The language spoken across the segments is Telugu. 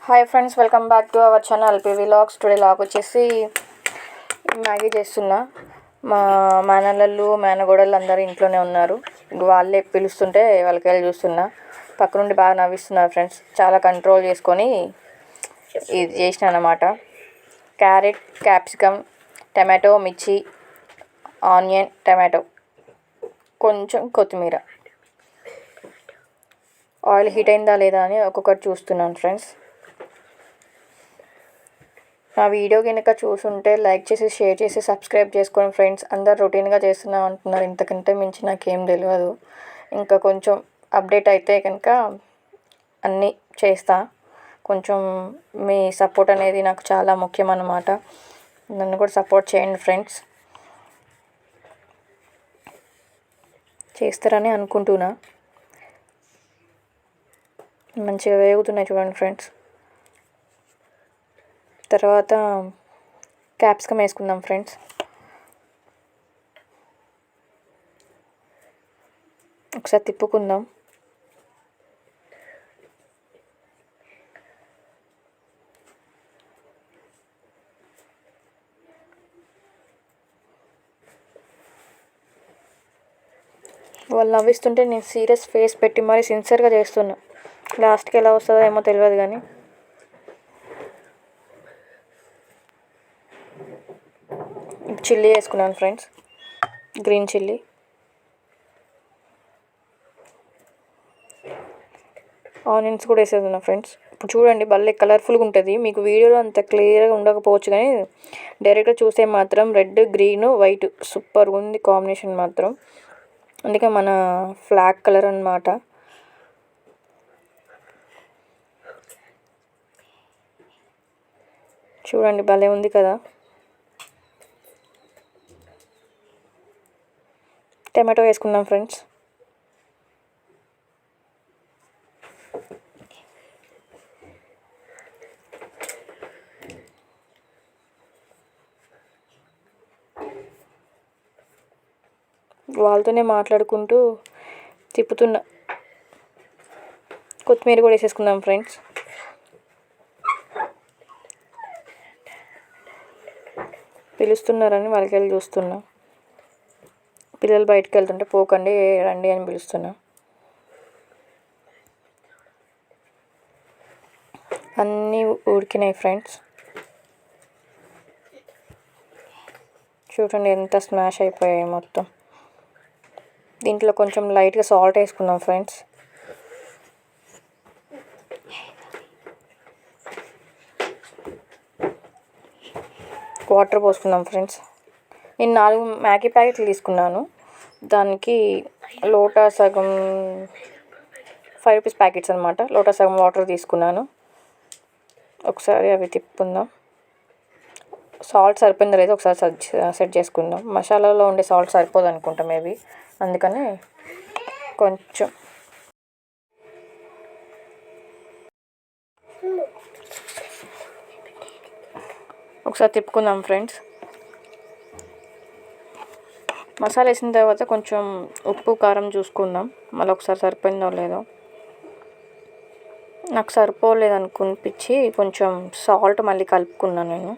Hi friends, welcome back to our channel LP vlogs. Today log వచ్చేసి మ్యాగీ చేస్తున్నా. మా మేనల్లు మేనగోడలు అందరూ ఇంట్లోనే ఉన్నారు. వాళ్ళే పిలుస్తుంటే వాళ్ళకి వెళ్ళి చూస్తున్నా. పక్క నుండి బాగా నవ్విస్తున్నారు ఫ్రెండ్స్. చాలా కంట్రోల్ చేసుకొని ఇది చేసిన అన్నమాట. క్యారెట్, క్యాప్సికమ్, టమాటో, మిర్చి, ఆనియన్, టమాటో, కొంచెం కొత్తిమీర. ఆయిల్ హీట్ అయిందా లేదా అని ఒక్కొక్కటి చూస్తున్నాను ఫ్రెండ్స్. నా వీడియో కనుక చూసుంటే లైక్ చేసి, షేర్ చేసి, సబ్స్క్రైబ్ చేసుకోండి ఫ్రెండ్స్. అందరు రొటీన్గా చేస్తున్నాం అంటున్నారు. ఇంతకంటే మించి నాకేం తెలియదు. ఇంకా కొంచెం అప్డేట్ అయితే కనుక అన్నీ చేస్తా. కొంచెం మీ సపోర్ట్ అనేది నాకు చాలా ముఖ్యం అన్నమాట. నన్ను కూడా సపోర్ట్ చేయండి ఫ్రెండ్స్. చేస్తారని అనుకుంటున్నా. మంచిగా వేగుతున్నాయి చూడండి ఫ్రెండ్స్. తర్వాత క్యాప్సికమ్ వేసుకుందాం ఫ్రెండ్స్. ఒకసారి తిప్పుకుందాం. వాళ్ళు నవ్విస్తుంటే నేను సీరియస్ ఫేస్ పెట్టి మరీ సిన్సియర్గా చేస్తున్నా. లాస్ట్కి ఎలా వస్తుందో ఏమో తెలియదు కానీ చిల్లీ వేసుకున్నాను ఫ్రెండ్స్, గ్రీన్ చిల్లీ. ఆనియన్స్ కూడా వేసేస్తున్నా ఫ్రెండ్స్. ఇప్పుడు చూడండి, భలే కలర్ఫుల్గా ఉంటుంది. మీకు వీడియోలో అంత క్లియర్గా ఉండకపోవచ్చు కానీ డైరెక్ట్గా చూస్తే మాత్రం రెడ్, గ్రీన్, వైట్ సూపర్గా ఉంది కాంబినేషన్ మాత్రం. అందుకే మన ఫ్లాగ్ కలర్ అన్నమాట. చూడండి, భలే ఉంది కదా. టమాటో వేసుకుందాం ఫ్రెండ్స్. వాళ్ళతోనే మాట్లాడుకుంటూ తిప్పుతున్నా. కొత్తిమీర కూడా వేసేసుకుందాం ఫ్రెండ్స్. పిలుస్తున్నారని వాళ్ళకి వెళ్ళి చూస్తున్నా. పిల్లలు బయటకు వెళ్తుంటే పోకండి, రండి అని పిలుస్తున్నా. అన్నీ ఉడికినాయి ఫ్రెండ్స్. చూడండి ఎంత స్మాష్ అయిపోయాయి మొత్తం. దీంట్లో కొంచెం లైట్గా సాల్ట్ వేసుకుందాం ఫ్రెండ్స్. వాటర్ పోసుకుందాం ఫ్రెండ్స్. నేను 4 మ్యాగీ ప్యాకెట్లు తీసుకున్నాను. దానికి లోటా సగం 5 రూపీస్ ప్యాకెట్స్ అనమాట. లోటా సగం వాటర్ తీసుకున్నాను. ఒకసారి అవి తిప్పుకుందాం. సాల్ట్ సరిపోయిందో లేదో ఒకసారి సెట్ చేసుకుందాం. మసాలాలో ఉండే సాల్ట్ సరిపోదు అనుకుంటా మేబీ, అందుకని కొంచెం ఒకసారి తిప్పుకుందాం ఫ్రెండ్స్. మసాలా వేసిన తర్వాత కొంచెం ఉప్పు, కారం చూసుకుందాం. మళ్ళీ ఒకసారి సరిపోయిందో లేదో. నాకు సరిపోలేదు అనిపించి కొంచెం సాల్ట్ మళ్ళీ కలుపుకున్నాను నేను.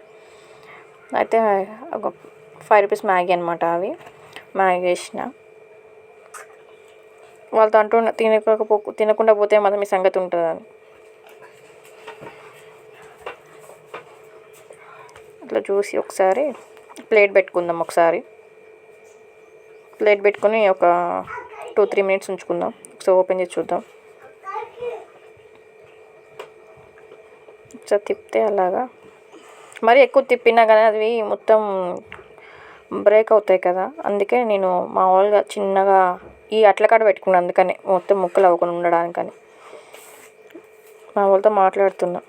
అయితే ఒక 5 రూపీస్ మ్యాగీ అనమాట. అవి మ్యాగీ వేసిన. వాళ్ళతో తినకుండా పోతే మాత్రం మీ సంగతి ఉంటుందని అట్లా చూసి ఒకసారి ప్లేట్ పెట్టుకుందాం. ఒకసారి ప్లేట్ పెట్టుకొని ఒక 2-3 మినిట్స్ ఉంచుకుందాం. ఒకసారి ఓపెన్ చేసి చూద్దాం. ఒకసారి తిప్పితే అలాగా మరీ ఎక్కువ తిప్పినా కానీ అవి మొత్తం బ్రేక్ అవుతాయి కదా. అందుకే నేను మామూలుగా చిన్నగా ఈ అట్ల కాడ పెట్టుకున్నాను. అందుకని మొత్తం ముక్కలు అవ్వకుండా ఉండడానికని మా వాళ్ళతో మాట్లాడుతున్నా.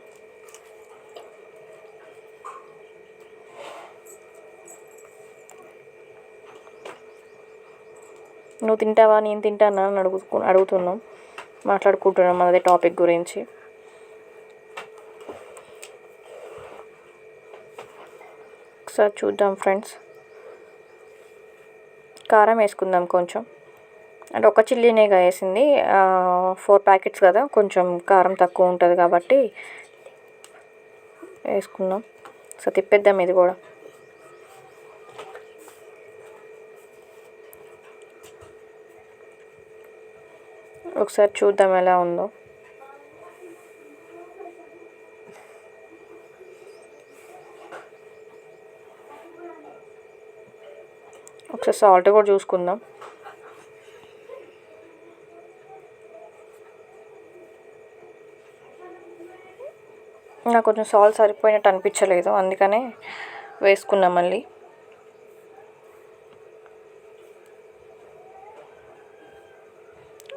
నువ్వు తింటావా, నేను తింటానా అని అడుగుతున్నాం. మాట్లాడుకుంటున్నాం అదే టాపిక్ గురించి. ఒకసారి చూద్దాం ఫ్రెండ్స్. కారం వేసుకుందాం కొంచెం. అంటే ఒక చిల్లీనేగా వేసింది, 4 ప్యాకెట్స్ కదా, కొంచెం కారం తక్కువ ఉంటుంది కాబట్టి వేసుకున్నాం. సో తిప్పేద్దాం ఇది కూడా. ఒకసారి చూద్దాం ఎలా ఉందో. ఒకసారి సాల్ట్ కూడా చూసుకుందాం. నాకు కొంచెం సాల్ట్ సరిపోయినట్టు అనిపించలేదు, అందుకనే వేసుకున్నాం మళ్ళీ.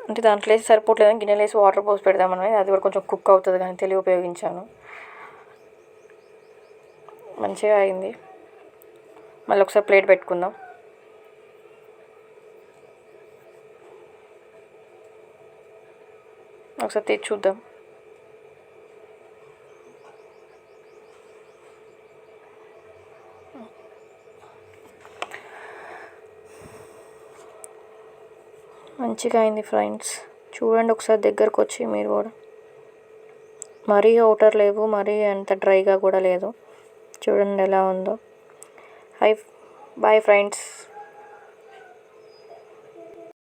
అంటే దాంట్లో వేసి సరిపోవట్లేదు, గిన్నెలు వేసి వాటర్ పోసి పెడదామని, అది కూడా కొంచెం కుక్ అవుతుంది కానీ తెలివి ఉపయోగించాను. మంచిగా అయింది. మళ్ళీ ఒకసారి ప్లేట్ పెట్టుకుందాం. ఒకసారి తీసి చూద్దాం. మంచిగా అయింది ఫ్రెండ్స్, చూడండి ఒకసారి దగ్గరకు వచ్చి మీరు కూడా. మరీ వాటర్ లేవు, మరీ అంత డ్రైగా కూడా లేదు. చూడండి ఎలా ఉందో. Bye friends.